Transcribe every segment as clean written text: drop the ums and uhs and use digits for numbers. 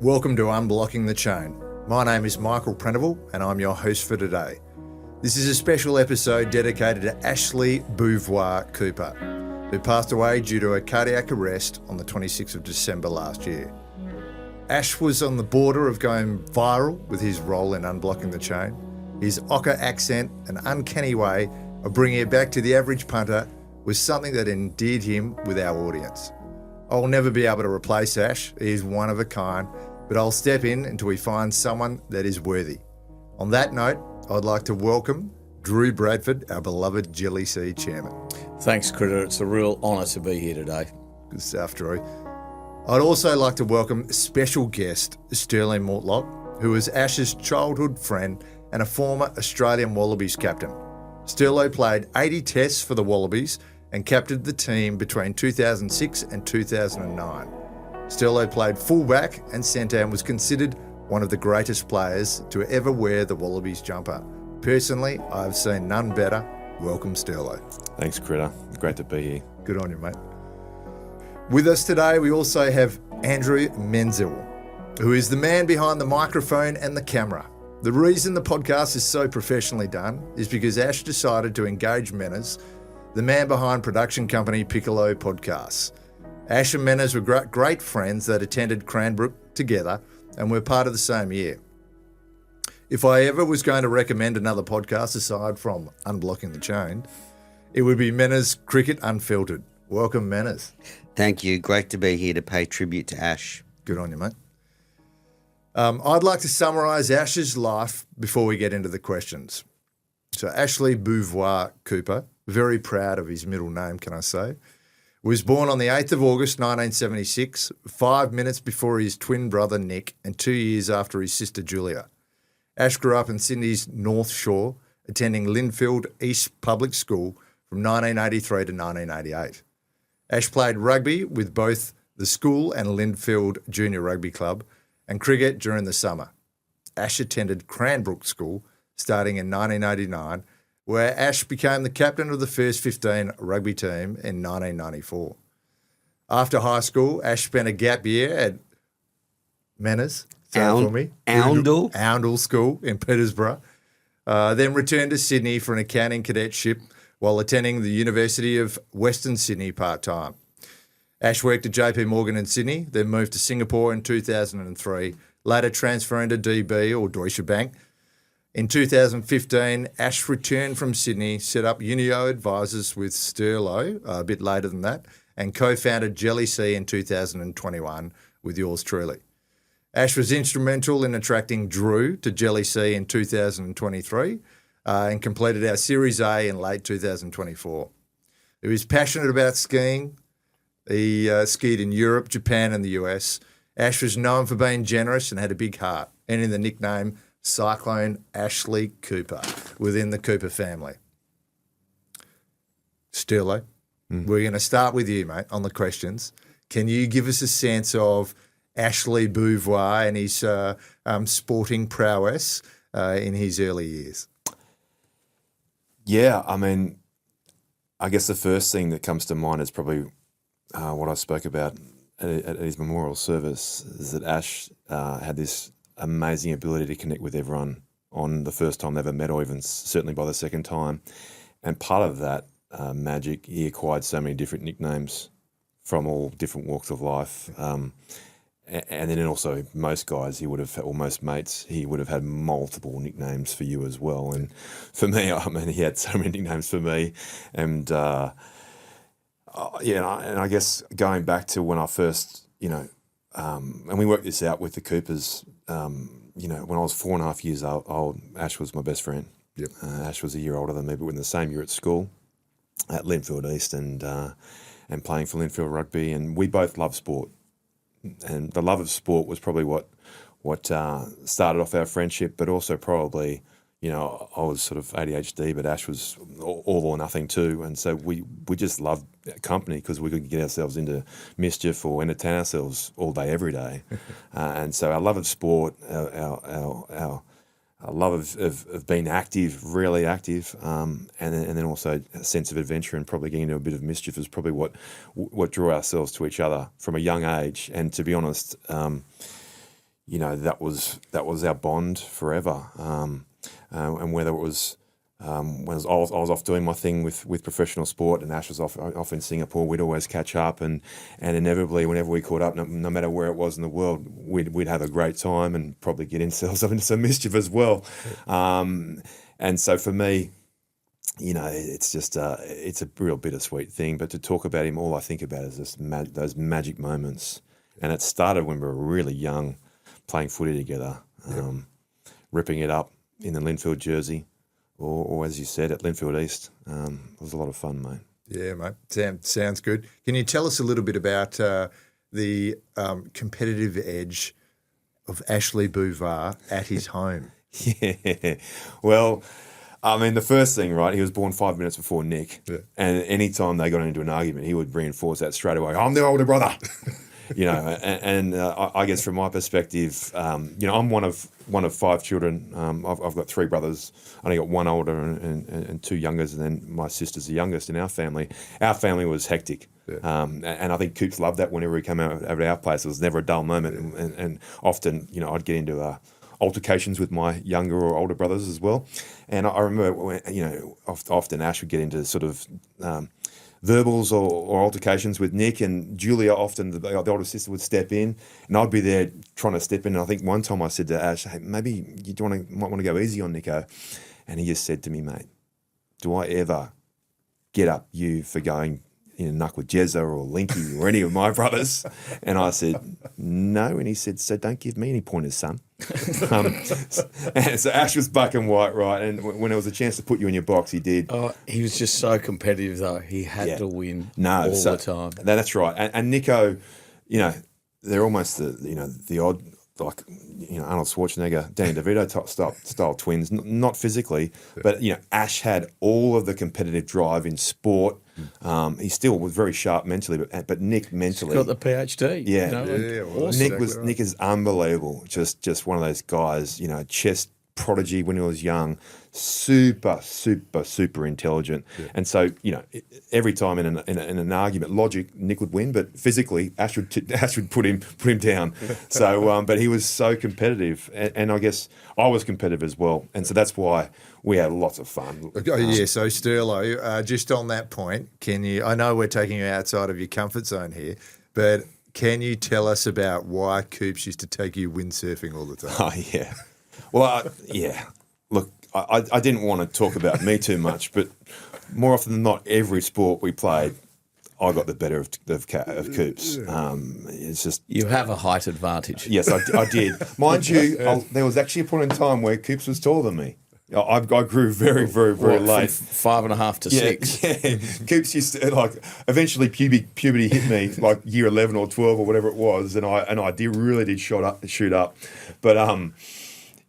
Welcome to Unblocking the Chain. My name is Michael Prendiville and I'm your host for today. This is a special episode dedicated to Ashley Beauvoir Cooper, who passed away due to a cardiac arrest on the 26th of December last year. Ash was on the border of going viral with his role in Unblocking the Chain. His Ocker accent and uncanny way of bringing it back to the average punter was something that endeared him with our audience. I'll never be able to replace Ash, he is one of a kind, but I'll step in until we find someone that is worthy. On that note, I'd like to welcome Drew Bradford, our beloved JellyC chairman. Thanks, Critter. It's a real honour to be here today. Good stuff, Drew. I'd also like to welcome special guest Stirling Mortlock, who is Ash's childhood friend and a former Australian Wallabies captain. Stirlo played 80 tests for the Wallabies and captained the team between 2006 and 2009. Stirlo played fullback and centre and was considered one of the greatest players to ever wear the Wallabies jumper. Personally, I've seen none better. Welcome, Stirlo. Thanks, Critter. Great to be here. Good on you, mate. With us today, we also have Andrew Menzel, who is the man behind the microphone and the camera. The reason the podcast is so professionally done is because Ash decided to engage Menners, the man behind production company Piccolo Podcasts. Ash and Menners were great friends that attended Cranbrook together and were part of the same year. If I ever was going to recommend another podcast aside from Unblocking the Chain, it would be Menners Cricket Unfiltered. Welcome, Menners. Thank you. Great to be here to pay tribute to Ash. Good on you, mate. I'd like to summarise Ash's life before we get into the questions. So Ashley Beauvoir Cooper, very proud of his middle name, can I say, was born on the 8th of August 1976, 5 minutes before his twin brother Nick and 2 years after his sister Julia. Ash grew up in Sydney's North Shore, attending Lindfield East Public School from 1983 to 1988. Ash played rugby with both the school and Lindfield Junior Rugby Club and cricket during the summer. Ash attended Cranbrook School starting in 1989, where Ash became the captain of the first 15 rugby team in 1994. After high school, Ash spent a gap year at Menners, Oundle School in Peterborough, then returned to Sydney for an accounting cadetship while attending the University of Western Sydney part-time. Ash worked at JP Morgan in Sydney, then moved to Singapore in 2003, later transferring to DB or Deutsche Bank. In 2015, Ash returned from Sydney, set up Unio Advisors with Stirlo a bit later than that, and co-founded JellyC in 2021 with yours truly. Ash was instrumental in attracting Drew to JellyC in 2023 and completed our Series A in late 2024. He was passionate about skiing. He skied in Europe, Japan and the US. Ash was known for being generous and had a big heart, earning the nickname Cyclone Ashley Cooper within the Cooper family. Stirlo, we're going to start with you, mate, on the questions. Can you give us a sense of Ashley Beauvoir and his sporting prowess in his early years? Yeah, I mean, I guess the first thing that comes to mind is probably what I spoke about at his memorial service, is that Ash had this amazing ability to connect with everyone on the first time they ever met, or even certainly by the second time. And part of that magic, he acquired so many different nicknames from all different walks of life. And then also most guys he would have, or most mates, he would have had multiple nicknames for you as well. And for me, I mean, he had so many nicknames for me. And and I guess going back to when I first, and we worked this out with the Coopers, when I was 4.5 years old, Ash was my best friend. Yep. Ash was a year older than me, but we're in the same year at school at Lindfield East and playing for Lindfield Rugby. And we both love sport. And the love of sport was probably what started off our friendship, but also probably, I was sort of ADHD, but Ash was all or nothing too. And so we just loved company because we could get ourselves into mischief or entertain ourselves all day, every day. And so our love of sport, our love of being active, really active, and then also a sense of adventure and probably getting into a bit of mischief is probably what drew ourselves to each other from a young age. And to be honest, that was our bond forever. And whether it was when I was off doing my thing with professional sport, and Ash was off in Singapore, we'd always catch up, and inevitably, whenever we caught up, no matter where it was in the world, we'd have a great time and probably get ourselves into some mischief as well. And so for me, it's just it's a real bittersweet thing. But to talk about him, all I think about is just those magic moments. And it started when we were really young, playing footy together, ripping it up in the Linfield jersey, or as you said, at Linfield East. It was a lot of fun, mate. Yeah, mate. Sounds good. Can you tell us a little bit about the competitive edge of Ashley Beauvoir at his home? Yeah. Well, I mean, the first thing, right, he was born 5 minutes before Nick. Yeah. And any time they got into an argument, he would reinforce that straight away. I'm the older brother. I guess from my perspective, I'm one of 5 children. I've got 3 brothers. I only got one older and 2 youngers, and then my sister's the youngest in our family. Our family was hectic. Yeah. And I think Coops loved that whenever he came out at our place. It was never a dull moment. Yeah. And often, I'd get into altercations with my younger or older brothers as well. And I remember, often Ash would get into sort of verbals or altercations with Nick, and Julia, often the older sister, would step in, and I'd be there trying to step in. And I think one time I said to Ash, hey, maybe you might want to go easy on Nico. And he just said to me, mate, do I ever get up you for going in a knuck with Jezza or Linky or any of my brothers? And I said, no. And he said, so don't give me any pointers, son. And so Ash was black and white, right? And when there was a chance to put you in your box, he did. Oh, he was just so competitive, though. He had to win all the time. That's right. And Nico, they're almost the odd, like, Arnold Schwarzenegger, Danny DeVito style twins. Not physically, but Ash had all of the competitive drive in sport. He still was very sharp mentally, but Nick mentally got the PhD. Yeah, awesome. Nick is unbelievable. Just one of those guys. Chess prodigy when he was young. Super intelligent. Yeah. And so every time in an argument, logic, Nick would win, but physically Ash would put him down. So but he was so competitive, and I guess I was competitive as well, and so that's why we had lots of fun. So Stirlo, just on that point, can you? I know we're taking you outside of your comfort zone here, but can you tell us about why Coops used to take you windsurfing all the time? Oh yeah, well yeah. Look, I didn't want to talk about me too much, but more often than not, every sport we played, I got the better of Coops. It's just you have a height advantage. Yes, I did. Mind you, there was actually a point in time where Coops was taller than me. I grew very, very, very late. From 5.5 to 6. Yeah. Coops used to, eventually puberty hit me, like year 11 or 12 or whatever it was, and I really did shoot up. But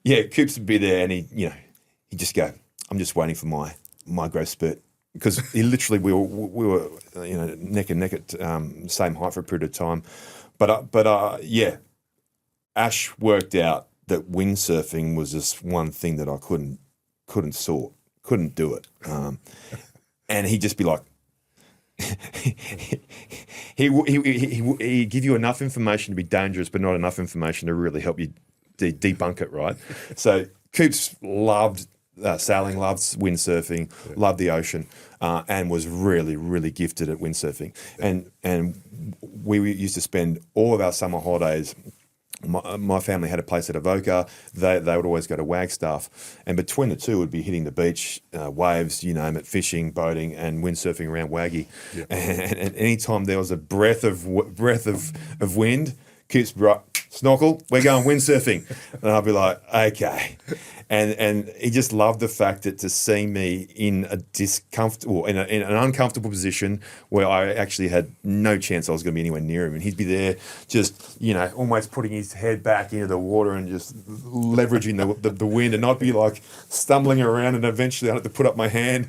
Coops would be there, and he'd just go, I'm just waiting for my growth spurt. Because he literally, we were neck and neck at same height for a period of time. But Ash worked out that windsurfing was just one thing that I couldn't do it. And he'd just be like, he'd give you enough information to be dangerous, but not enough information to really help you debunk it, right? So Coops loved sailing, loved windsurfing, loved the ocean, and was really, really gifted at windsurfing. And we used to spend all of our summer holidays. My family had a place at Avoca. They would always go to Wagstaff, and between the two would be hitting the beach, waves, you name it, fishing, boating, and windsurfing around Waggy. Yeah. And any time there was a breath of wind, Coops, snorkel, we're going windsurfing, and I'd be like, okay. And he just loved the fact that to see me in in an uncomfortable position where I actually had no chance I was going to be anywhere near him, and he'd be there just almost putting his head back into the water and just leveraging the wind, and I'd be like stumbling around, and eventually I'd have to put up my hand,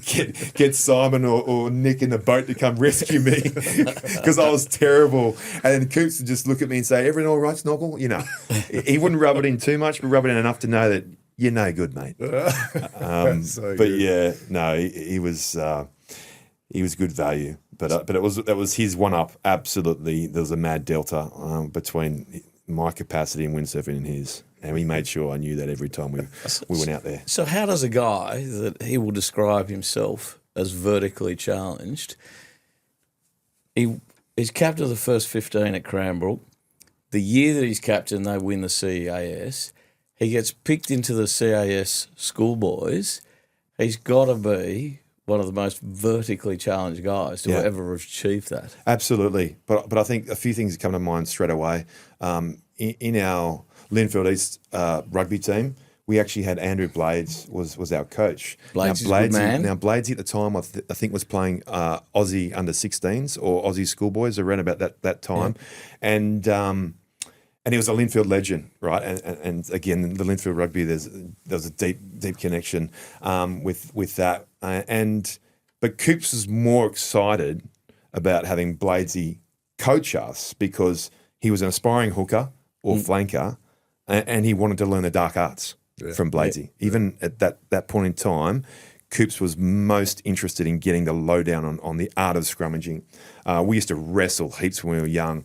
get Simon or Nick in the boat to come rescue me because I was terrible. And then Coops would just look at me and say, "Everything all right, Snorkel?" He wouldn't rub it in too much, but rub it in enough to know that you're no good, mate. So but good. yeah, no, he was good value. But that was his one up. Absolutely, there was a mad delta between my capacity in windsurfing and his. And he made sure I knew that every time we went out there. So how does a guy that he will describe himself as vertically challenged, he's captain of the first 15 at Cranbrook. The year that he's captain, they win the CAS. He gets picked into the CAS schoolboys. He's got to be one of the most vertically challenged guys to ever achieve that. Absolutely. But I think a few things come to mind straight away. In our Linfield East rugby team, we actually had Andrew Blades was our coach. Blades is a good man. Now, Blades at the time, I think was playing Aussie under-16s or Aussie schoolboys around about that time. Yeah. And he was a Linfield legend, right? And again, the Linfield rugby, there was a deep connection with that. But Coops was more excited about having Bladesy coach us because he was an aspiring hooker or flanker, and he wanted to learn the dark arts from Bladesy. Even at that point in time, Coops was most interested in getting the lowdown on the art of scrummaging. We used to wrestle heaps when we were young.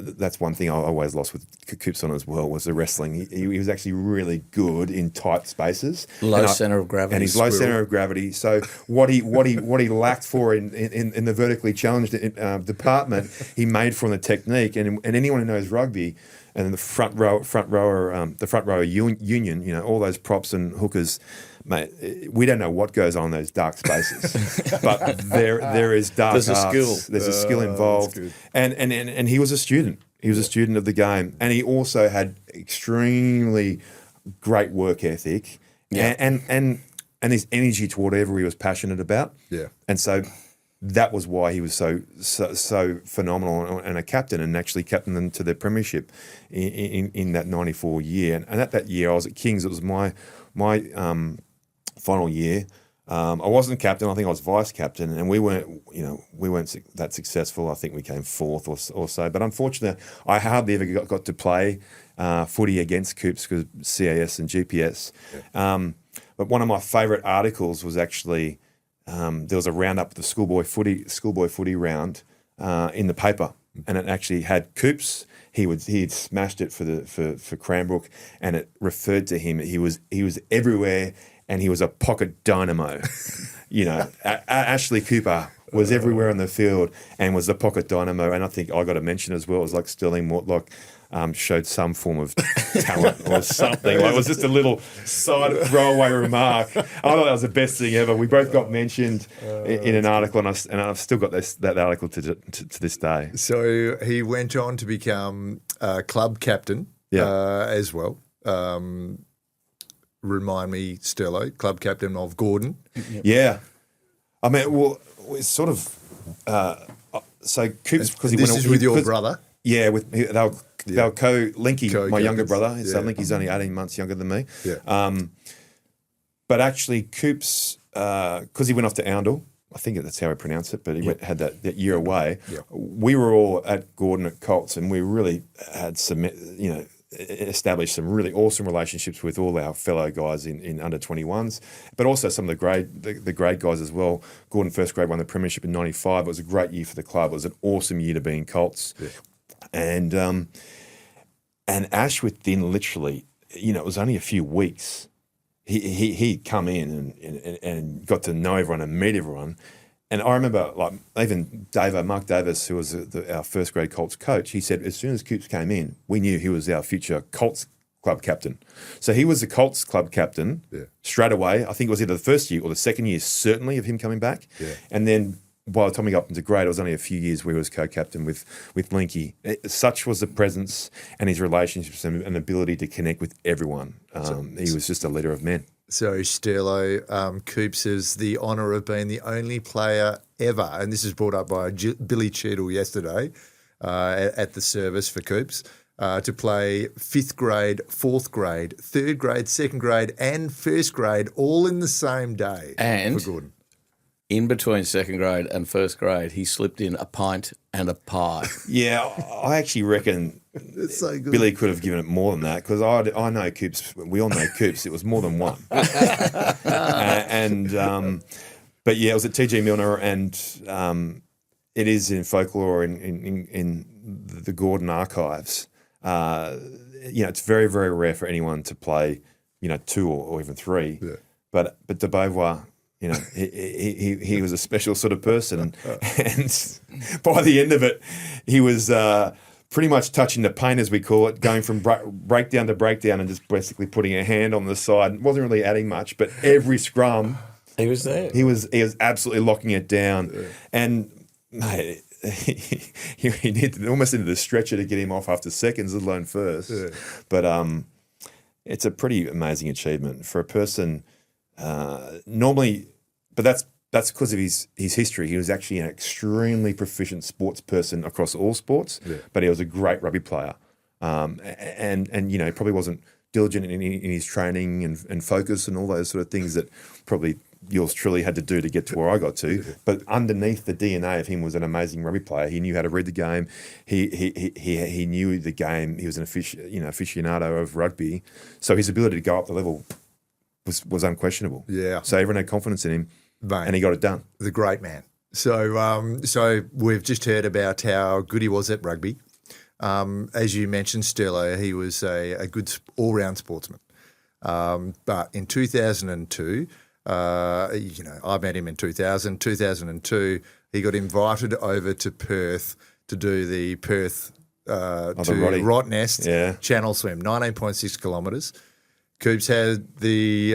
That's one thing I always lost with Coops on as well, was the wrestling. He was actually really good in tight spaces. Low centre of gravity. And his low centre of gravity. So what he lacked for in the vertically challenged department, he made from the technique. And anyone who knows rugby and the front rower union, you know, all those props and hookers, mate, we don't know what goes on in those dark spaces, but there is dark arts. There's a skill involved, and he was a student. He was a student of the game, and he also had extremely great work ethic, and his energy toward whatever he was passionate about. Yeah, and so that was why he was so phenomenal and a captain, and actually captained them to the premiership in that 94 year. And at that year, I was at Kings. It was my final year. I wasn't captain. I think I was vice captain, and we weren't that successful. I think we came fourth or so. But unfortunately, I hardly ever got to play footy against Coops because CAS and GPS. Yeah. But one of my favourite articles was actually there was a roundup, the schoolboy footy round in the paper, and it actually had Coops. He had smashed it for Cranbrook, and it referred to him. He was everywhere. And he was a pocket dynamo. You know, Ashley Cooper was everywhere on the field and was the pocket dynamo. And I think I got to mention as well, it was like Stirling Mortlock showed some form of talent or something. Like, it was just a little side throwaway remark. I thought that was the best thing ever. We both got mentioned in an article, and I've still got that article to this day. So he went on to become club captain as well. Remind me, Stello, club captain of Gordon. Yeah. I mean, well, it's sort of so Coops, because this is with your brother. Yeah, they were co-Linky, my younger brother. So Linky's only 18 months younger than me. Yeah. But actually, Coops, because he went off to Oundle, I think that's how I pronounce it, but he had that year away. Yeah. We were all at Gordon at Colts, and we really had established some really awesome relationships with all our fellow guys in under 21s, but also some of the grade guys as well. Gordon first grade won the premiership in 95. It was a great year for the club. It was an awesome year to be in Colts. Yeah. And Ash, within literally, it was only a few weeks, he'd come in and got to know everyone and meet everyone. And I remember, like, even Mark Davis, who was our first grade Colts coach, he said as soon as Coops came in, we knew he was our future Colts club captain. So he was the Colts club captain straight away. I think it was either the first year or the second year, certainly, of him coming back. Yeah. And then by the time he got into grade, it was only a few years where he was co-captain with Linky. Such was the presence and his relationships and ability to connect with everyone. He was just a leader of men. So, Sterlo, Coops has the honour of being the only player ever, and this is brought up by Billy Cheadle yesterday at the service for Coops, to play 5th grade, 4th grade, 3rd grade, 2nd grade and 1st grade all in the same day for Gordon. In between 2nd grade and 1st grade, he slipped in a pint and a pie. Yeah, I actually reckon it's so good. Billy could have given it more than that, because I know Coops. We all know Coops. It was more than one. But yeah, it was at TG Milner, and it is in folklore in the Gordon archives. it's very, very rare for anyone to play, 2 or even 3. Yeah. But de Beauvoir, he was a special sort of person, and by the end of it, he was pretty much touching the paint, as we call it, going from breakdown to breakdown, and just basically putting a hand on the side. Wasn't really adding much, but every scrum he was there. He was absolutely locking it down, and mate, he needed almost into the stretcher to get him off after seconds, let alone first. Yeah. But it's a pretty amazing achievement for a person. Normally, but that's because of his history. He was actually an extremely proficient sports person across all sports, but he was a great rugby player. And he probably wasn't diligent in his training and focus and all those sort of things that probably yours truly had to do to get to where I got to. But underneath the DNA of him was an amazing rugby player. He knew how to read the game. He knew the game. He was an aficionado of rugby. So his ability to go up the level was unquestionable. Yeah. So everyone had confidence in him, and he got it done. The great man. So we've just heard about how good he was at rugby. As you mentioned, Sterlo, he was a good all-round sportsman. But in 2002, I met him in 2000. 2002, he got invited over to Perth to do the Perth to Rottnest channel swim, 19.6 kilometres. Coops had the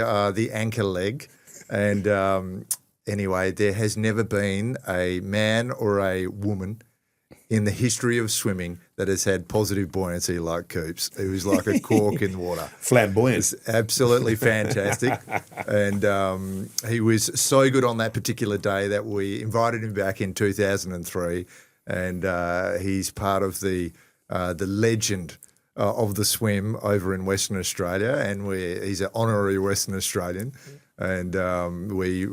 anchor leg, and anyway, there has never been a man or a woman in the history of swimming that has had positive buoyancy like Coops. He was like a cork in water. Flamboyant. It's absolutely fantastic. And he was so good on that particular day that we invited him back in 2003, and he's part of the legend of the swim over in Western Australia, and he's an honorary Western Australian, and we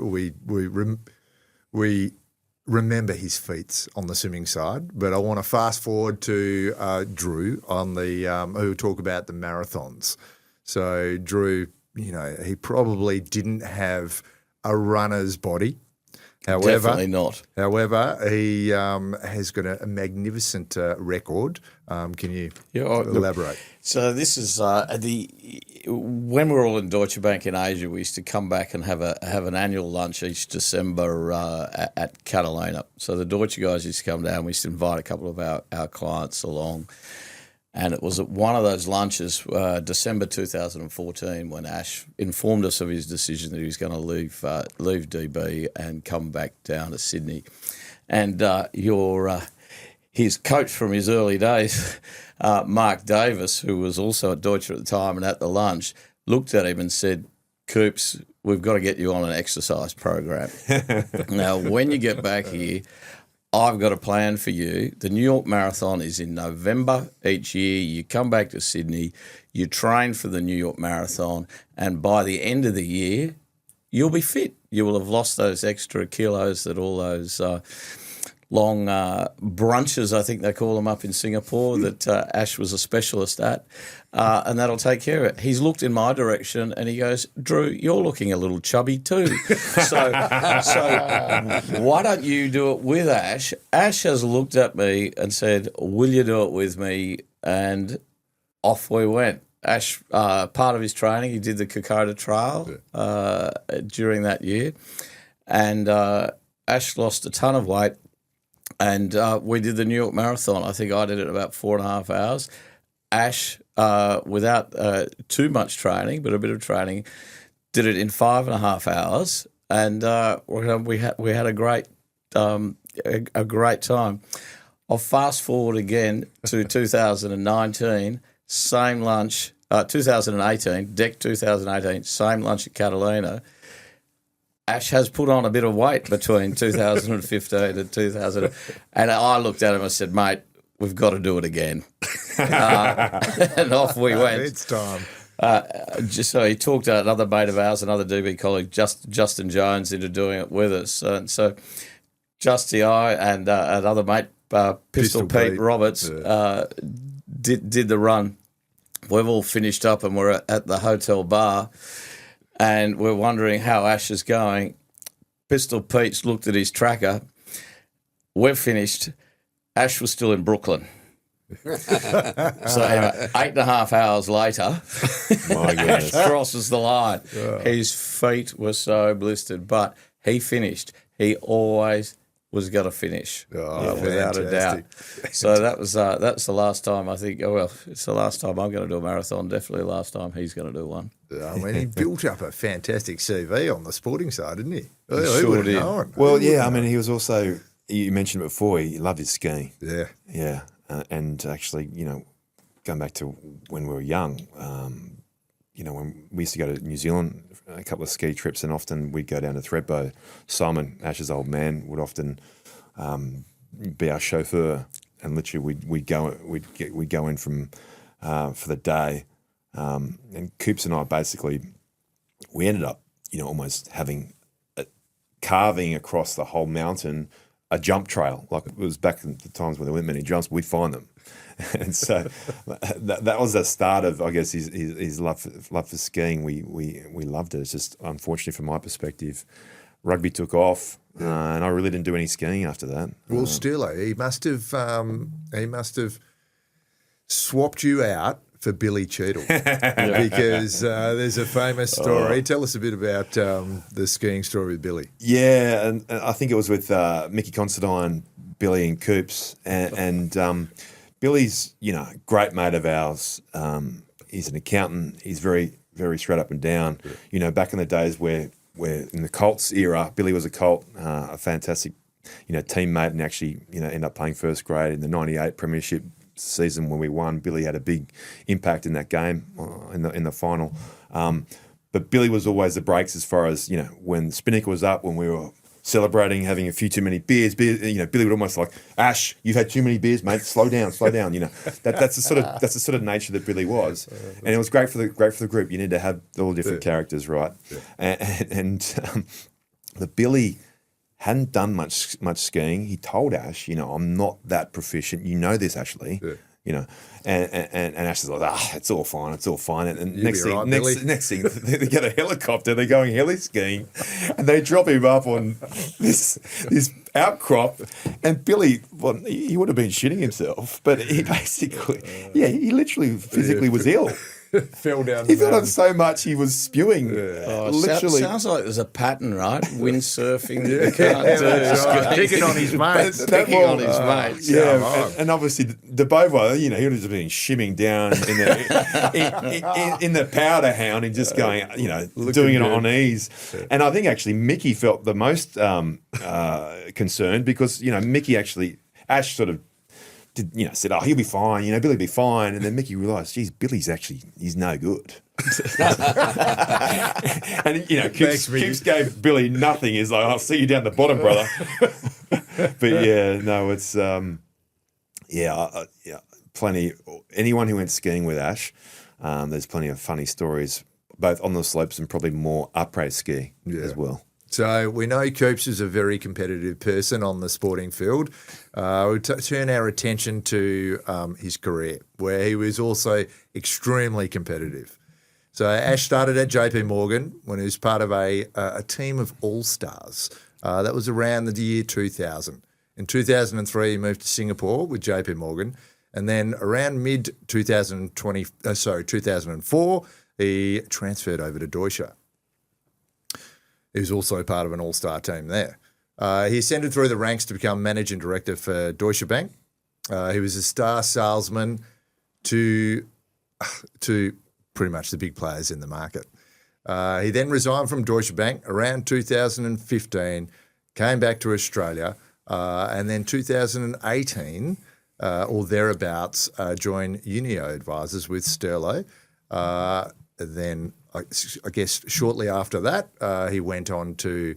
remember his feats on the swimming side. But I want to fast forward to Drew on the who talk about the marathons. So Drew, he probably didn't have a runner's body. However, definitely not. However, he has got a magnificent record. Can you elaborate? So this is when we were all in Deutsche Bank in Asia, we used to come back and have an annual lunch each December at Catena. So the Deutsche guys used to come down. We used to invite a couple of our clients along. And it was at one of those lunches, December 2014, when Ash informed us of his decision that he was going to leave DB and come back down to Sydney. And his coach from his early days, Mark Davis, who was also at Deutsche at the time and at the lunch, looked at him and said, "Coops, we've got to get you on an exercise program. Now, when you get back here, I've got a plan for you. The New York Marathon is in November each year. You come back to Sydney, you train for the New York Marathon, and by the end of the year, you'll be fit. You will have lost those extra kilos that all those long brunches, I think they call them up in Singapore, that Ash was a specialist at, and that'll take care of it." He's looked in my direction and he goes, "Drew, you're looking a little chubby too. So why don't you do it with Ash?" Ash has looked at me and said, "Will you do it with me?" And off we went. Ash, part of his training, he did the Kokoda Trail during that year, and Ash lost a ton of weight. And we did the New York Marathon. I think I did it in about 4.5 hours. Ash, without too much training, but a bit of training, did it in 5.5 hours, and we had a great time. I'll fast forward again to 2019, same lunch. 2018, Deck 2018, same lunch at Catalina. Ash has put on a bit of weight between 2015 and 2000. And I looked at him and said, "Mate, we've got to do it again." And off we went. It's time. So he talked to another mate of ours, another DB colleague, Justin Jones, into doing it with us. And so Justy, I, and another mate, Pistol Pete Roberts, did the run. We've all finished up and we're at the hotel bar, and we're wondering how Ash is going. Pistol Pete's looked at his tracker. We've finished. Ash was still in Brooklyn. So anyway, 8.5 hours later, My goodness. Ash crosses the line. His feet were so blistered, but he finished. He always was going to finish, without a doubt. So that's the last time I think. Oh well, it's the last time I'm going to do a marathon. Definitely the last time he's going to do one. I mean, he built up a fantastic CV on the sporting side, didn't he? Sure did. Well, yeah, I mean, he was also, you mentioned it before, he loved his skiing. Yeah. Yeah. And actually, going back to when we were young, when we used to go to New Zealand, a couple of ski trips, and often we'd go down to Thredbo. Simon, Ash's old man, would often be our chauffeur, and literally we'd go in from for the day, and Coops and I basically we ended up almost having carving across the whole mountain a jump trail. Like it was back in the times when there weren't many jumps, we'd find them. And so that was the start of, I guess, his love for skiing. We loved it. It's just, unfortunately, from my perspective, rugby took off, and I really didn't do any skiing after that. Well, still, he must have swapped you out for Billy Cheadle because there's a famous story. Tell us a bit about the skiing story with Billy. Yeah, and I think it was with Mickey Considine, Billy and Coops, and Billy's, great mate of ours. He's an accountant. He's very, very straight up and down. Back in the days where in the Colts era, Billy was a Colt, a fantastic, teammate, and actually, ended up playing first grade in the '98 Premiership season when we won. Billy had a big impact in that game in the final. But Billy was always the breaks as far as, when the Spinnaker was up, when we were celebrating, having a few too many beers. Billy would almost like, Ash, you've had too many beers, mate. Slow down. That's the sort of nature that Billy was, and it was great for the group. You need to have all different characters, right? Yeah. And the Billy hadn't done much skiing. He told Ash, I'm not that proficient. You know this, Ashley. Yeah. And Ash is like, it's all fine. And next thing, they get a helicopter. They're going heli skiing, and they drop him up on this outcrop. And Billy, he would have been shitting himself, but he basically, he literally physically was ill. Fell down. He fell down so much he was spewing. Literally, sounds like there's a pattern, right? Windsurfing. You can't do. Picking on his mates. Picking on his mates. Yeah, and obviously the Beauvoir, he would have been shimming down in the powder hound and just going, doing it on ease. Yeah. And I think actually Mickey felt the most concerned because Mickey actually Ash sort of said, he'll be fine, Billy'll be fine. And then Mickey realised, geez, he's no good. And, Coops gave Billy nothing. He's like, I'll see you down the bottom, brother. But it's, plenty. Anyone who went skiing with Ash, there's plenty of funny stories, both on the slopes and probably more après ski as well. So we know Coops is a very competitive person on the sporting field. We'll turn our attention to his career, where he was also extremely competitive. So Ash started at JP Morgan when he was part of a team of all-stars. That was around the year 2000. In 2003, he moved to Singapore with JP Morgan. And then around mid-2004, he transferred over to Deutsche. He was also part of an all-star team there. He ascended through the ranks to become managing director for Deutsche Bank. He was a star salesman to pretty much the big players in the market. He then resigned from Deutsche Bank around 2015, came back to Australia, and then 2018 or thereabouts joined Unio Advisors with Sterlo. Then I guess shortly after that, he went on to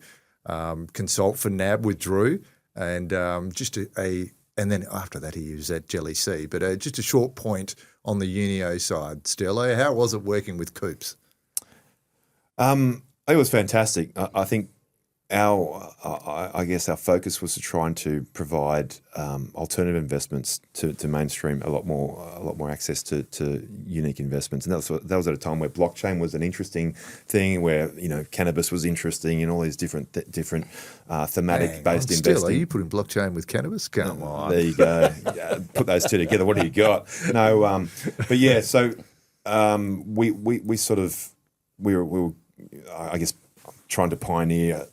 consult for NAB with Drew, and and then after that he was at JellyC. But just a short point on the Unio side, Sterlo, how was it working with Coops? It was fantastic. I think I guess our focus was to try and to provide alternative investments to mainstream a lot more access to unique investments, and that was at a time where blockchain was an interesting thing, where cannabis was interesting, and all these different thematic based investing. Still, are you putting blockchain with cannabis? Come on, there you go. Yeah, put those two together. What do you got? No, but yeah. So we were I guess trying to pioneer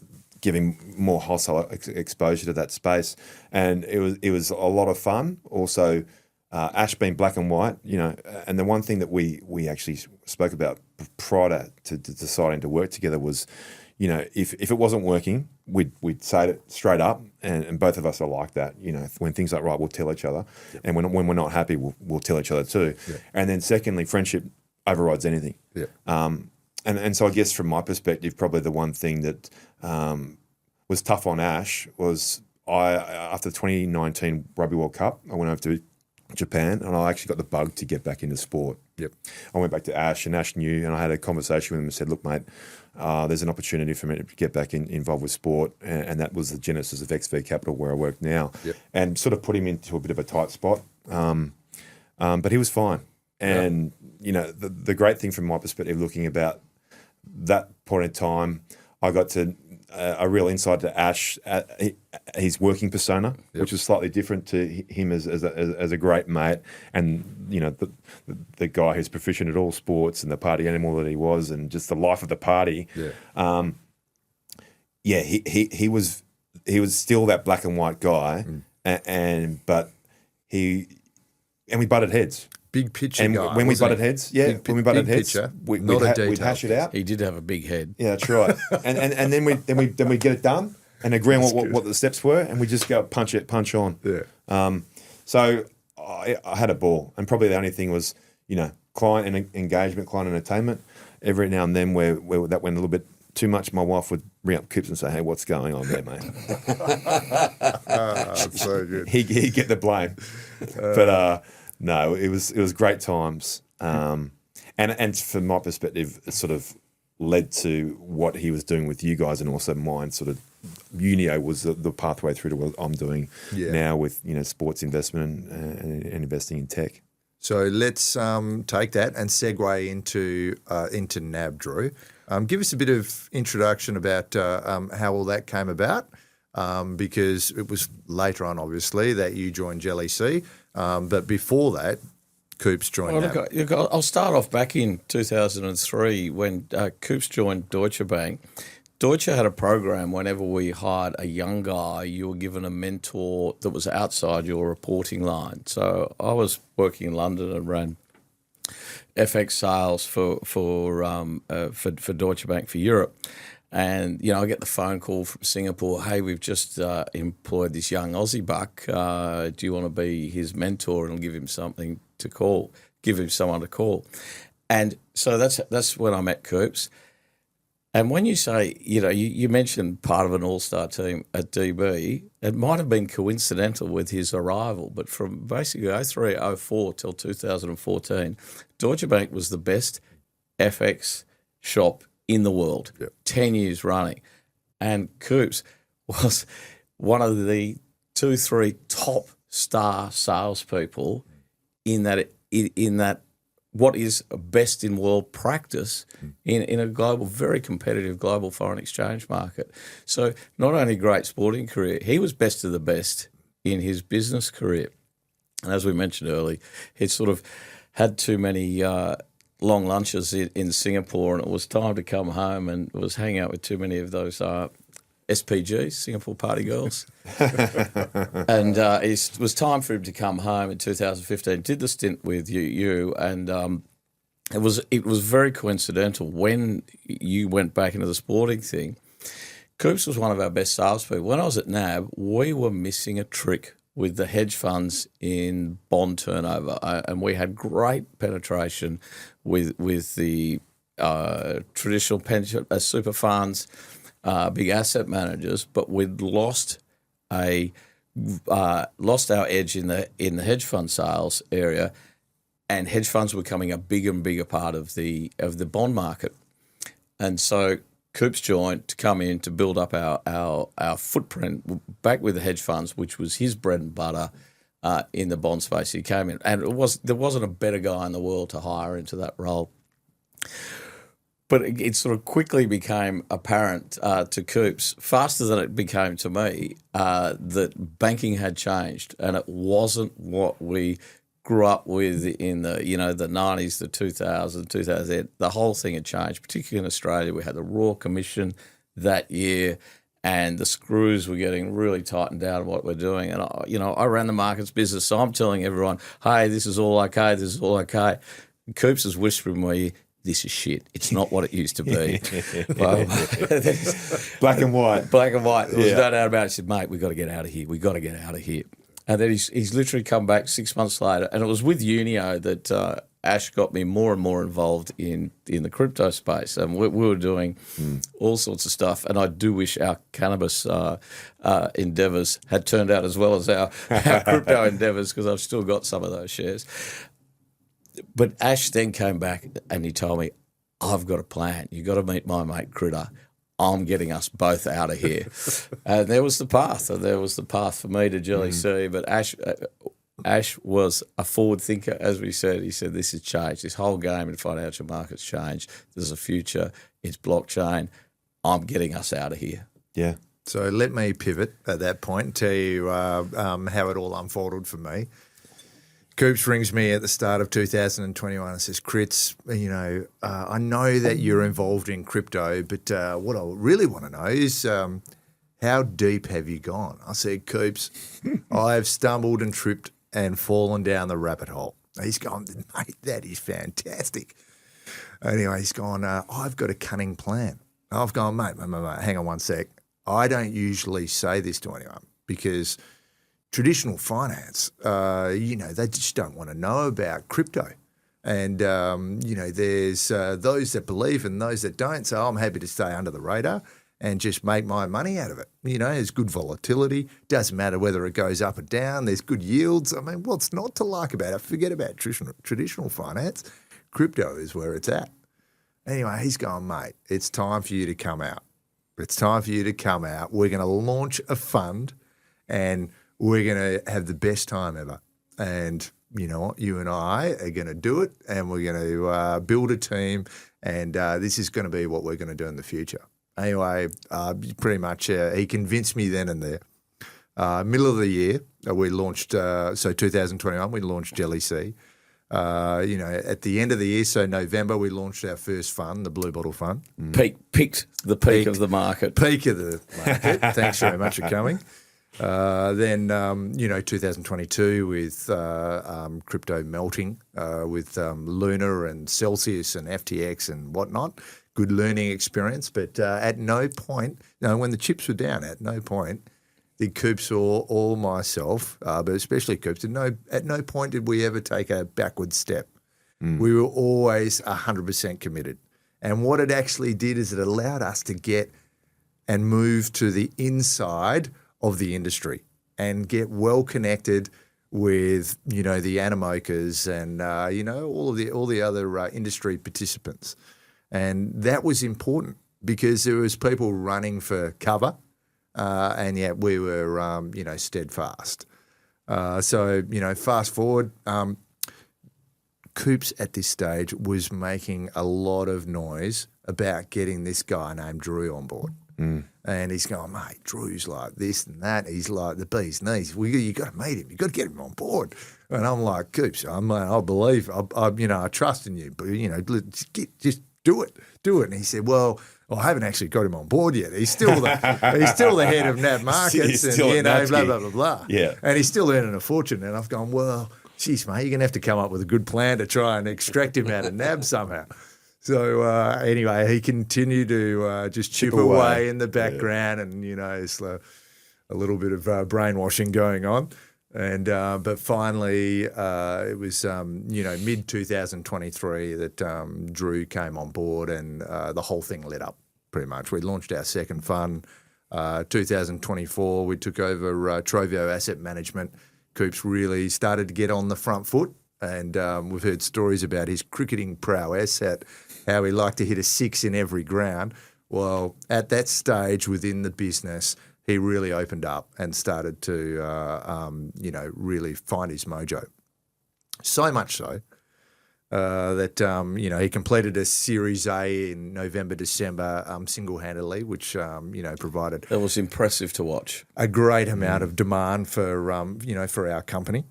giving more wholesale exposure to that space, and it was a lot of fun. Also, Ash being black and white, and the one thing that we actually spoke about prior to deciding to work together was, if it wasn't working, we'd say it straight up, and both of us are like that. When things aren't right, we'll tell each other, and when we're not happy, we'll tell each other too. Yeah. And then secondly, friendship overrides anything. Yeah. And so I guess from my perspective, probably the one thing that was tough on Ash was after the 2019 Rugby World Cup, I went over to Japan, and I actually got the bug to get back into sport. Yep. I went back to Ash, and Ash knew, and I had a conversation with him and said, look, mate, there's an opportunity for me to get back involved with sport, and that was the genesis of XV Capital, where I work now. Yep. And sort of put him into a bit of a tight spot. But he was fine. And, the great thing from my perspective, looking about that point in time, I got to a real insight to Ash, his working persona, which was slightly different to him as a great mate, and the guy who's proficient at all sports and the party animal that he was, and just the life of the party. Yeah. He was still that black and white guy, but we butted heads. Big picture and guy. When we butted heads, we'd hash it out. He did have a big head. Yeah, that's right. and then we get it done and agree on what the steps were, and we just go punch on. Yeah. So I had a ball, and probably the only thing was client and engagement, client entertainment. Every now and then where that went a little bit too much, my wife would ring up Coops and say, "Hey, what's going on there, mate?" So good. He'd get the blame, but. No, it was great times, and from my perspective, it sort of led to what he was doing with you guys, and also mine. Sort of Unio was the pathway through to what I'm doing now with sports investment and investing in tech. So let's take that and segue into NAB, Drew. Give us a bit of introduction about how all that came about, because it was later on, obviously, that you joined JellyC. But before that, Coops joined NAB. Look, I'll start off back in 2003 when Coops joined Deutsche Bank. Deutsche had a program whenever we hired a young guy, you were given a mentor that was outside your reporting line. So I was working in London and ran FX sales for Deutsche Bank for Europe. And, I get the phone call from Singapore, hey, we've just employed this young Aussie buck. Do you want to be his mentor and give him someone to call? And so that's when I met Coops. And when you say, you mentioned part of an all-star team at DB, it might have been coincidental with his arrival, but from basically 03, 04 till 2014, Deutsche Bank was the best FX shop in the world, 10 years running. And Coops was one of the 2-3 top star salespeople in that what is best in world practice in a global, very competitive global foreign exchange market. So not only great sporting career, he was best of the best in his business career. And as we mentioned earlier, he'd sort of had too many long lunches in Singapore, and it was time to come home, and was hanging out with too many of those SPGs, Singapore Party Girls. And it was time for him to come home in 2015. Did the stint with you, and it was very coincidental when you went back into the sporting thing. Coops was one of our best salespeople. When I was at NAB, we were missing a trick with the hedge funds in bond turnover, and we had great penetration with the traditional pension super funds, big asset managers, but we'd lost our edge in the hedge fund sales area, and hedge funds were becoming a bigger and bigger part of the bond market. And so Coops joined to come in to build up our footprint back with the hedge funds, which was his bread and butter in the bond space. He came in, and there wasn't a better guy in the world to hire into that role. But it sort of quickly became apparent to Coops, faster than it became to me, that banking had changed, and it wasn't what we grew up with in the the 90s, the 2000, the whole thing had changed, particularly in Australia. We had the Royal Commission that year, and the screws were getting really tightened down on what we're doing. And I ran the markets business, so I'm telling everyone, hey, this is all okay, this is all okay. And Coops is whispering me, this is shit. It's not what it used to be. Well, Black and white. Black and white. There was no doubt about it. He said, mate, we've got to get out of here. We've got to get out of here. And then he's literally come back 6 months later, and it was with Unio that Ash got me more and more involved in the crypto space. And we were doing all sorts of stuff, and I do wish our cannabis endeavours had turned out as well as our crypto endeavours, because I've still got some of those shares. But Ash then came back and he told me, I've got a plan. You've got to meet my mate Critter. I'm getting us both out of here. And there was the path. And there was the path for me to JellyC. But Ash was a forward thinker, as we said. He said, this has changed. This whole game in financial markets changed. There's a future. It's blockchain. I'm getting us out of here. Yeah. So let me pivot at that point and tell you how it all unfolded for me. Coops rings me at the start of 2021 and says, Crits, I know that you're involved in crypto, but what I really want to know is how deep have you gone? I said, Coops, I have stumbled and tripped and fallen down the rabbit hole. He's gone, mate, that is fantastic. Anyway, he's gone, I've got a cunning plan. I've gone, mate, hang on one sec. I don't usually say this to anyone because traditional finance, they just don't want to know about crypto. And, there's those that believe and those that don't. So I'm happy to stay under the radar and just make my money out of it. There's good volatility. Doesn't matter whether it goes up or down. There's good yields. I mean, what's not to like about it? Forget about traditional finance. Crypto is where it's at. Anyway, he's going, mate, it's time for you to come out. It's time for you to come out. We're going to launch a fund and we're going to have the best time ever. And you know what? You and I are going to do it, and we're going to build a team, and this is going to be what we're going to do in the future. Anyway, pretty much he convinced me then and there. Middle of the year, we launched, 2021, we launched JellyC. At the end of the year, so November, we launched our first fund, the Blue Bottle Fund. Peaked the peak of the market. Peak of the market. Thanks very much for coming. Then 2022 with crypto melting with Luna and Celsius and FTX and whatnot. Good learning experience, but at no point, when the chips were down, at no point did Coops or myself, but especially Coops, at no point did we ever take a backward step. We were always 100% committed. And what it actually did is it allowed us to get and move to the inside of the industry and get well connected with, the Animokas and, all the other industry participants. And that was important because there was people running for cover and yet we were, steadfast. Fast forward, Coops at this stage was making a lot of noise about getting this guy named Drew on board. And he's going, mate, Drew's like this and that. He's like the bee's knees. You got to meet him. You got to get him on board. And I'm like, Coops, I believe, I trust in you. But just do it. And he said, well, I haven't actually got him on board yet. He's still the head of NAB Markets, and blah blah blah blah. Yeah, and he's still earning a fortune. And I've gone, well, geez, mate, you're gonna have to come up with a good plan to try and extract him out of NAB somehow. So anyway, he continued to just chip away in the background, and it's a little bit of brainwashing going on. And but finally, it was mid 2023 that Drew came on board, and the whole thing lit up pretty much. We launched our second fund. 2024, we took over Trovio Asset Management. Coops really started to get on the front foot. And we've heard stories about his cricketing prowess, how he liked to hit a six in every ground. Well, at that stage within the business, he really opened up and started to, really find his mojo. So much so that, he completed a Series A in November, December single-handedly, which, provided That was impressive to watch. a great amount of demand for our company.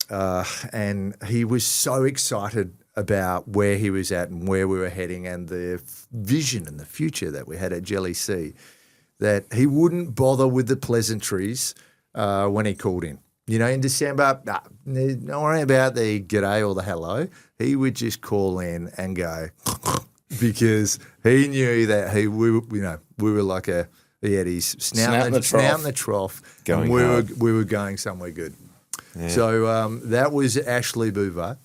And he was so excited about where he was at and where we were heading and the vision and the future that we had at JellyC that he wouldn't bother with the pleasantries when he called in. In December, don't worry about the g'day or the hello. He would just call in and go because he knew that we were like he had his snout in the trough, Going and we were going somewhere good. Yeah. So that was Ashley Beauvoir.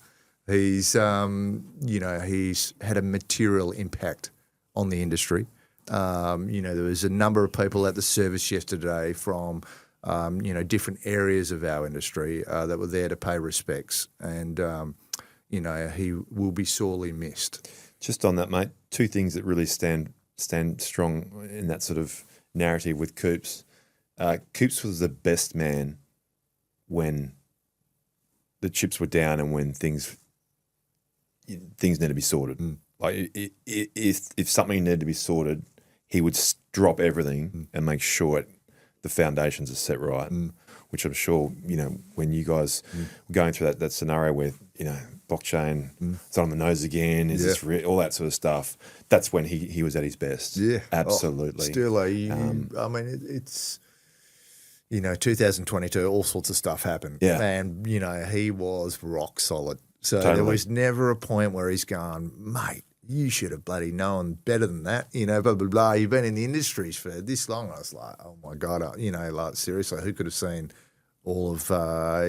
He's he's had a material impact on the industry. There was a number of people at the service yesterday from different areas of our industry that were there to pay respects, and he will be sorely missed. Just on that, mate, two things that really stand strong in that sort of narrative with Coops. Coops was the best man when the chips were down and when things need to be sorted. Like if something needed to be sorted, he would drop everything and make sure the foundations are set right. Which I'm sure when you guys were going through that scenario where blockchain it's on the nose again, is this all that sort of stuff. That's when he was at his best. Yeah, absolutely. Still, it's 2022, all sorts of stuff happened. Yeah. And, he was rock solid. So Totally. there was never a point where he's gone, mate, you should have bloody known better than that, blah, blah, blah. You've been in the industries for this long. I was like, oh, my God, seriously, who could have seen all of, how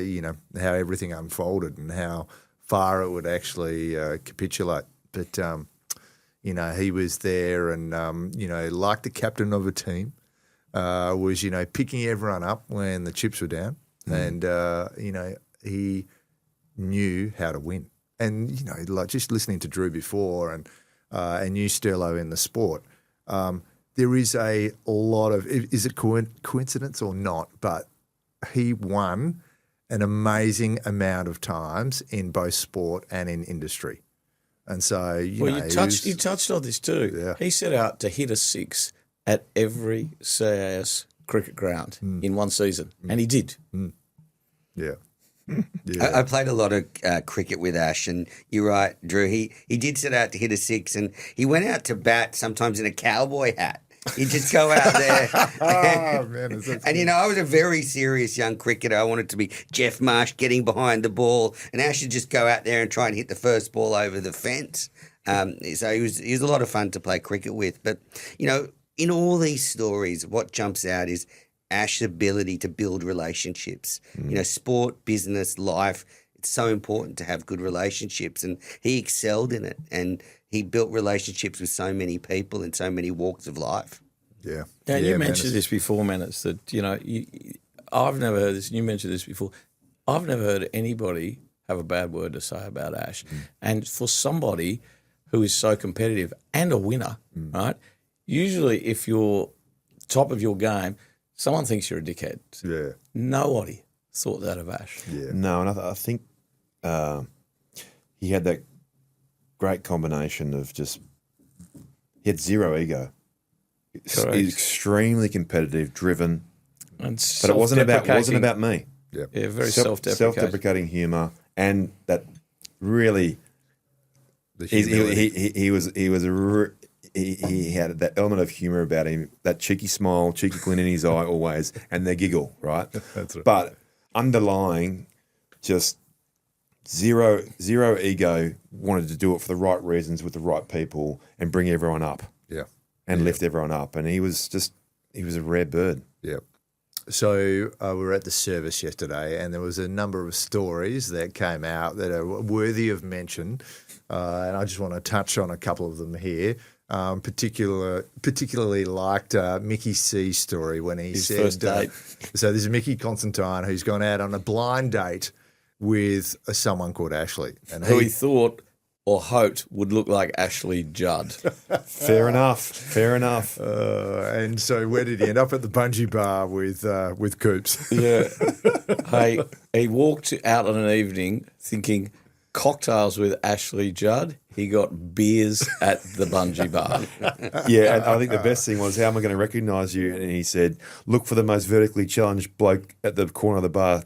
everything unfolded and how far it would actually capitulate. But, he was there and, like the captain of a team, was, picking everyone up when the chips were down. And, he knew how to win. And, like just listening to Drew before and you, Sterlo, in the sport, there is a lot of, is it coincidence or not, but he won an amazing amount of times in both sport and in industry. And so, you touched on this too. Yeah. He set out to hit a six at every CAS cricket ground in one season, and he did. Yeah. I played a lot of cricket with Ash, and you're right, Drew. He did set out to hit a six, and he went out to bat sometimes in a cowboy hat. He'd just go out there. Oh, man. And, I was a very serious young cricketer. I wanted to be Jeff Marsh getting behind the ball, and Ash would just go out there and try and hit the first ball over the fence. So he was a lot of fun to play cricket with. But, in all these stories, what jumps out is Ash's ability to build relationships. Sport, business, life, it's so important to have good relationships, and he excelled in it, and he built relationships with so many people in so many walks of life. Yeah. Now, you mentioned this before, Menners, that, I've never heard this, and you mentioned this before. I've never heard anybody have a bad word to say about Ash. And for somebody who is so competitive and a winner, right, usually if you're top of your game, someone thinks you're a dickhead. Yeah. Nobody thought that of Ash. Yeah. No, and I think he had that great combination of he had zero ego. Correct. He's extremely competitive, driven, And but it wasn't about me. Yeah. Yeah, very self-deprecating. Self-deprecating humour, and that really he had that element of humour about him, that cheeky smile, cheeky glint in his eye always, and the giggle, right? That's right. But underlying, just zero ego, wanted to do it for the right reasons with the right people and bring everyone up. Yeah. And lift everyone up. And he was a rare bird. Yeah. So we were at the service yesterday, and there was a number of stories that came out that are worthy of mention, and I just want to touch on a couple of them here. Particularly liked Mickey C's story when he said, first date. So this is Mickey Constantine, who's gone out on a blind date with someone called Ashley, and Who he thought or hoped would look like Ashley Judd. Fair enough. And so where did he end up? At the bungee bar with Coops. Yeah. Hey, he walked out on an evening thinking cocktails with Ashley Judd. He got beers at the bungee bar. Yeah, and I think the best thing was, how am I going to recognise you? And he said, look for the most vertically challenged bloke at the corner of the bar,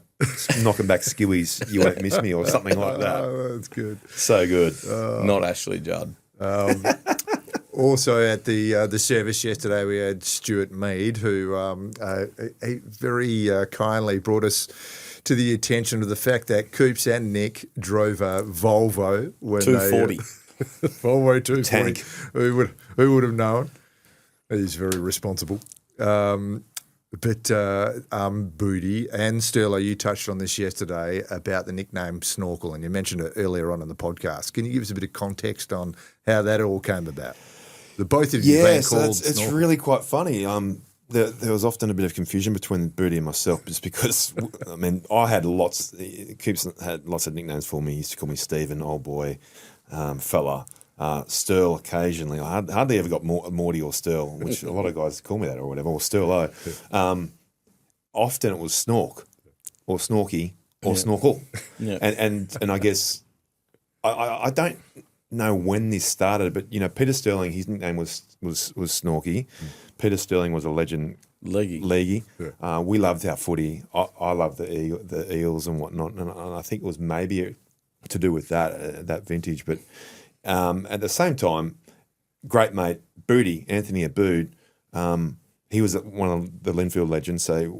knocking back skillies. You won't miss me, or something like that. Oh, that's good. So good. Not Ashley Judd. Also at the service yesterday, we had Stuart Mead, who he very kindly brought us to the attention of the fact that Coops and Nick drove a Volvo when 240. Volvo 240. Tank. Who would have known? He's very responsible. But Booty and Sterlo, you touched on this yesterday about the nickname Snorkel, and you mentioned it earlier on in the podcast. Can you give us a bit of context on how that all came about? The both of you being called it's Snorkel. really quite funny. There was often a bit of confusion between Booty and myself, just because, I mean, I had lots. Coops had lots of nicknames for me. He used to call me Stephen, old boy, fella. Stirl occasionally. I hardly ever got Morty or Stirl, which a lot of guys call me that or whatever, or Stirlo. Often it was Snork or Snorky or Snorkel. Yeah. And I guess I don't know when this started, but Peter Stirling, his nickname was Snorky. Peter Stirling was a legend. Leggy. Yeah. We loved our footy. I loved the Eels and whatnot, and I think it was maybe to do with that vintage. But at the same time, great mate Booty, Anthony Abood, he was one of the Linfield legends. So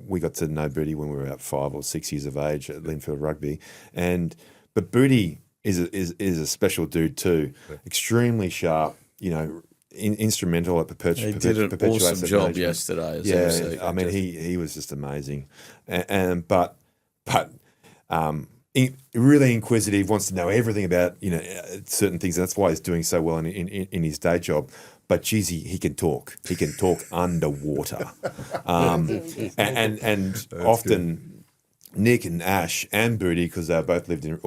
we got to know Booty when we were about 5 or 6 years of age at Linfield Rugby, but Booty is a special dude too. Yeah. Extremely sharp. Instrumental at He did an awesome job yesterday. Yeah, I mean, he was just amazing, but really inquisitive, wants to know everything about certain things. And that's why he's doing so well in his day job. But geez, he can talk. He can talk underwater, and often. Good. Nick and Ash and Booty, because they both lived in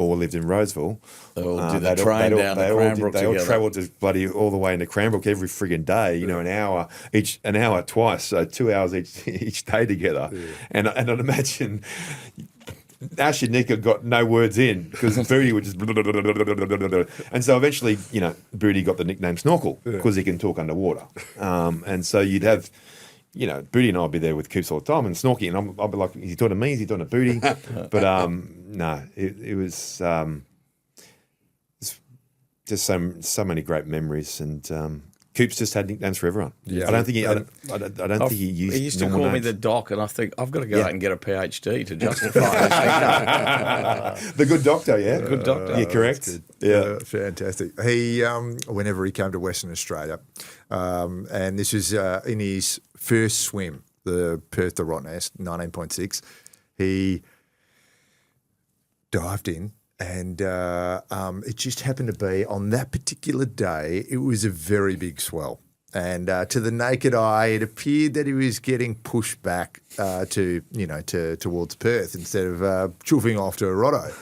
Roseville. They all did the train down to Cranbrook together. They all travelled to all the way into Cranbrook every frigging day. An hour twice, so 2 hours each day together. Yeah. And I'd imagine Ash and Nick had got no words in because Booty would just and so eventually, Booty got the nickname Snorkel because he can talk underwater. And so you'd have. Booty and I'll be there with Coops all the time, and Snorky, and I'll be like, is he talking to me? Is he talking to Booty? But no, it was just so many great memories, and Coops just had nicknames for everyone. Yeah, I don't think he used. He used to call me the Doc, and I think I've got to go out and get a PhD to justify it. The good doctor, yeah, good doctor. Yeah, correct. Yeah, fantastic. He, whenever he came to Western Australia, and this was in his first swim, the Perth to Rottnest, 19.6, he dived in. And it just happened to be on that particular day, it was a very big swell. And to the naked eye, it appeared that he was getting pushed back towards Perth instead of chuffing off to Rotto.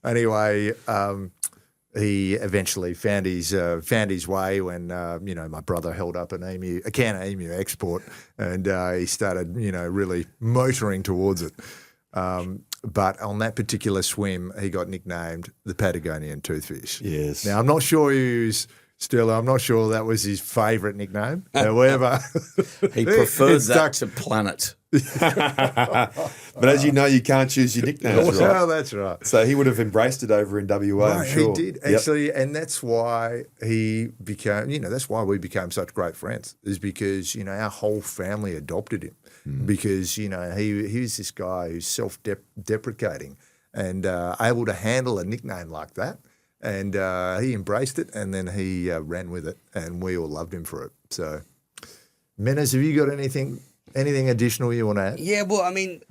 Anyway, he eventually found his way when my brother held up a can of emu export, and he started really motoring towards it. But on that particular swim, he got nicknamed the Patagonian Toothfish. Yes. Now, I'm not sure I'm not sure that was his favourite nickname. However, he preferred that to Planet. But as you know, you can't choose your nicknames, right? Well, that's right. So he would have embraced it over in WA, I'm sure. He did, actually, and that's why he became, that's why we became such great friends, is because, our whole family adopted him. Because, he was this guy who's self-deprecating and able to handle a nickname like that. And he embraced it, and then he ran with it, and we all loved him for it. So, Menners, have you got anything additional you want to add? Yeah, well, I mean,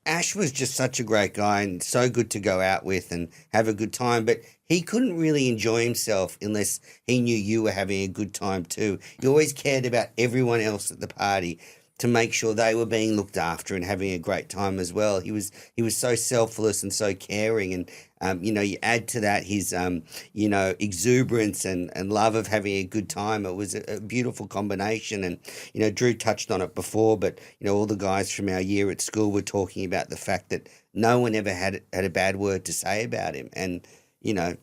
Ash was just such a great guy and so good to go out with and have a good time, but he couldn't really enjoy himself unless he knew you were having a good time too. He always cared about everyone else at the party. to make sure they were being looked after and having a great time as well. He was so selfless and so caring, and you add to that his exuberance and love of having a good time. It was a beautiful combination, and Drew touched on it before, but all the guys from our year at school were talking about the fact that no one ever had a bad word to say about him, and a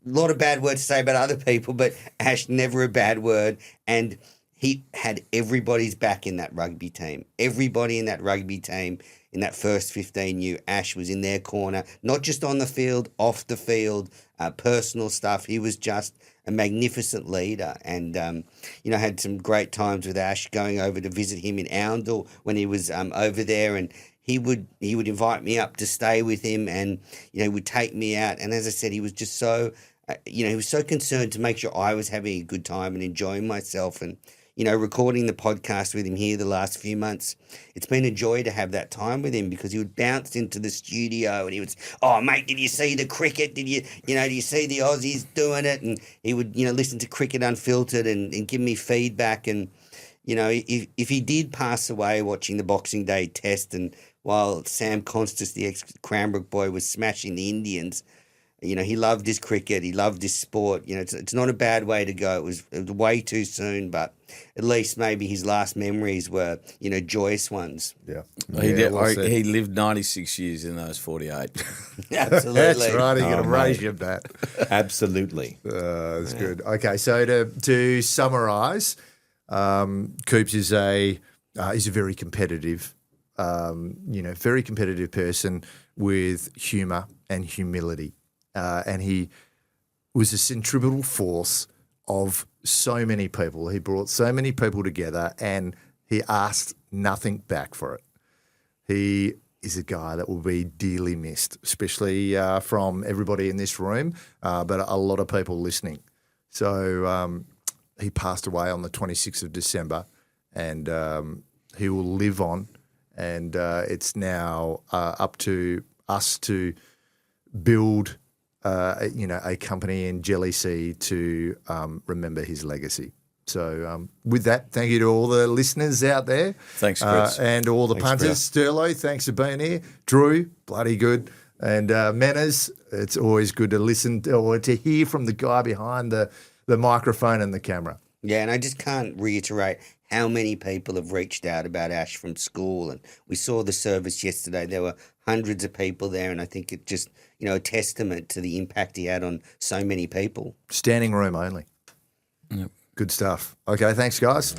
lot of bad words to say about other people, but Ash, never a bad word. And he had everybody's back in that rugby team. Everybody in that rugby team, in that first 15 knew Ash was in their corner, not just on the field, off the field, personal stuff. He was just a magnificent leader, and had some great times with Ash, going over to visit him in Oundle when he was over there, and he would invite me up to stay with him, and would take me out. And as I said, he was just so he was so concerned to make sure I was having a good time and enjoying myself. And recording the podcast with him here the last few months, it's been a joy to have that time with him, because he would bounce into the studio and he would, "Oh, mate, did you see the cricket? Did you see the Aussies doing it?" And he would, listen to Cricket Unfiltered and give me feedback. And, if he did pass away watching the Boxing Day test, and while Sam Constas, the ex-Cranbrook boy, was smashing the Indians, he loved his cricket. He loved his sport. It's not a bad way to go. It was way too soon, but at least maybe his last memories were, joyous ones. Yeah. He lived 96 years in those 48. Absolutely. That's right. You're going to raise your bat. Absolutely. That's good. Okay, so to summarise, Coops is a very competitive, very competitive person with humour and humility. And he was a centripetal force of so many people. He brought so many people together, and he asked nothing back for it. He is a guy that will be dearly missed, especially from everybody in this room, but a lot of people listening. So he passed away on the 26th of December, and he will live on, and it's now up to us to build a company in JellyC to remember his legacy. So with that, thank you to all the listeners out there. Thanks, Chris. And all the punters. Stirlo, thanks for being here. Drew, bloody good. And Menners, it's always good to listen or to hear from the guy behind the microphone and the camera. Yeah, and I just can't reiterate how many people have reached out about Ash from school. And we saw the service yesterday. There were hundreds of people there, and I think it just, a testament to the impact he had on so many people. Standing room only. Yep. Good stuff. Okay, thanks, guys.